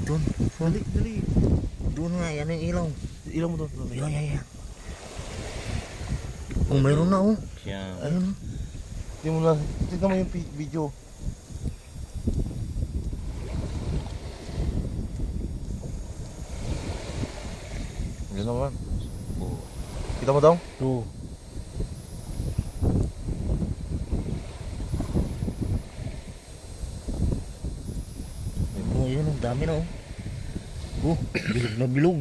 Doon. Dali. Doon nga, yan yung ilaw. Ilaw mo doon. Yan. Oh, mayroon na oh. Siya. Ayun. Tignan mo yung video. Yan naman. Kita mo daw? Oo. Oh, yun, ang dami na oh. Oh, bilog na bilog.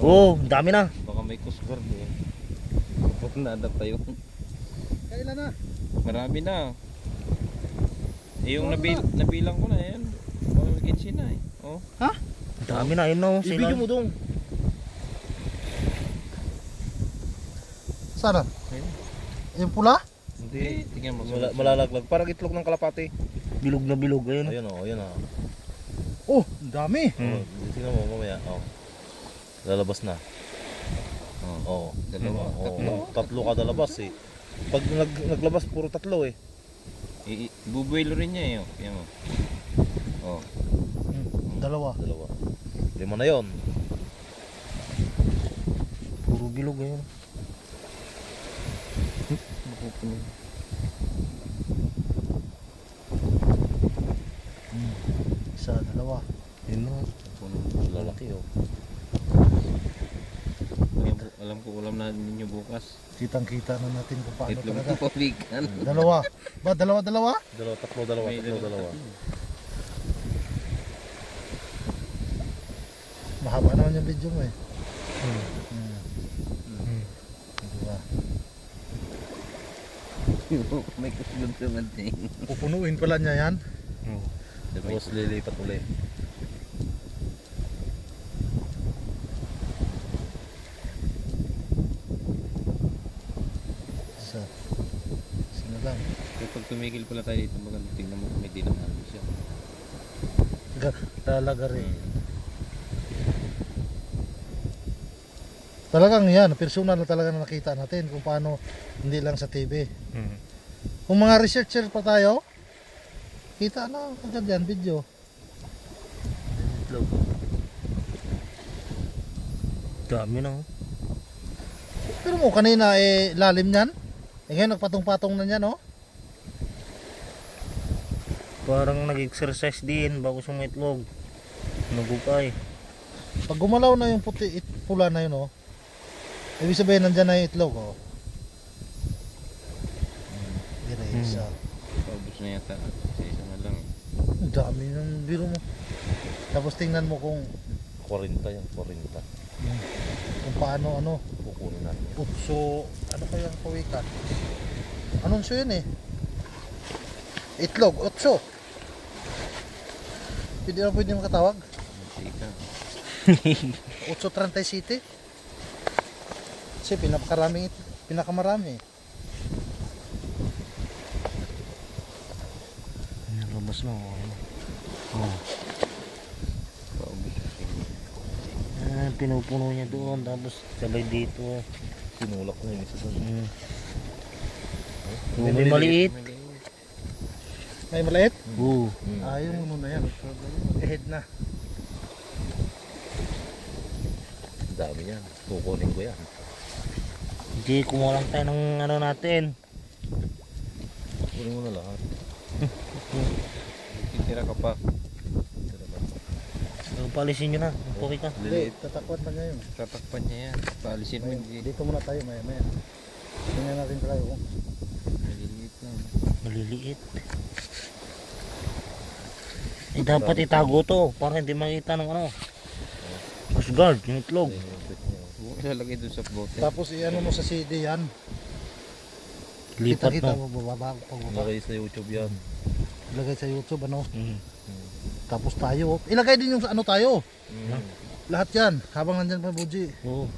Oh, ang dami na. Baka may Coast Guard eh. Huwag na tayo. Kailan na? Marami na. Eh, yung nabilang ko na yan. Vacancy na eh. Oh. Ha? Ang dami na, yun na oh. Ibigay mo doon. Sana? Yung pula? Hindi, tingnan mo. Malalaglag. Parang itlog ng kalapati. Bilog na bilog, ayun. Ayun o, ayun o. Oh, ang dami. Hmm. Tingnan mo mamaya. Oh. Lalabas na. Oh. Dalawa. Tatlo kada labas eh. Pag naglabas, puro tatlo eh. Bubuelo rin niya eh. Yan mo. Oh. Dalawa. 5 na yon. Puro bilog, ayun. Isa, dalawa. Yun na. Lalaki oh. Alam ko ulam na ninyo bukas. Kitang-kita na natin kung paano Itlog talaga. ko pawikan. Dalawa. Ba, dalawa? Tatlo. Mahaba naman yung video mo eh. Diba? May kusunod sa manting. Pupunuin pala niya yan. Tapos lilipat ulit. Isa na lang. Kapag tumigil pala tayo dito, maganda tingnan mo kung may dinaman siya. Talaga rin. Talagang yan, personal na talaga na nakita natin kung paano, hindi lang sa TV. Kung mga researcher pa tayo, kita na agad yan, video. Itlog. Dami na oh. Pero mo kanina eh lalim niyan. Eh ngayon nagpatong-patong na niyan oh. Parang nag-exercise din bago sumitlog. Nagupay. Pag gumalaw na yung pula na yun oh, ibig sabihin nandyan na yung itlog oh. Isa. Paubos na yata. Isa na lang eh. Ang dami ng biro mo. Tapos tingnan mo kung 40 yan, 40. kung paano ano. Kukunin natin. So ano kaya ang kawikan? Anong so yun eh? Itlog, 8. Pwede makatawag? Sika. 8.37. Kasi pinakamarami. Nalabas na oh. Oh. Paubos. Pinupuno niya doon tapos sabay dito. Sinulak na yung isa doon. Oh, may maliit. May maliit? Oo. Yung ano na yan. Ahead na. Dami yan. Kukunin ko yan. Hindi, kumuha lang tayo ng ano natin. Kukunin mo na lahat. Titira ka pa. Palisin nyo na. Okay ka. Hindi, tatakwan pa niya yun. Tatakpan niya yan. Paalisin mo hindi. Dito muna tayo maya. Tingnan natin tayo. Maliliit lang. Maliliit. Eh dapat itago to para hindi makita ng ano. Coast Guard, yung itlog. Huwag lalagay doon sa bote. Tapos i-ano mo sa CD yan. Lipat Kita no. mo bababa. Lagay sa YouTube yan. Ilagay sa YouTube ano. Mm. Tapos tayo. Ilagay din yung sa ano tayo. Lahat yan. Habang nandyan pa Buji. Oo.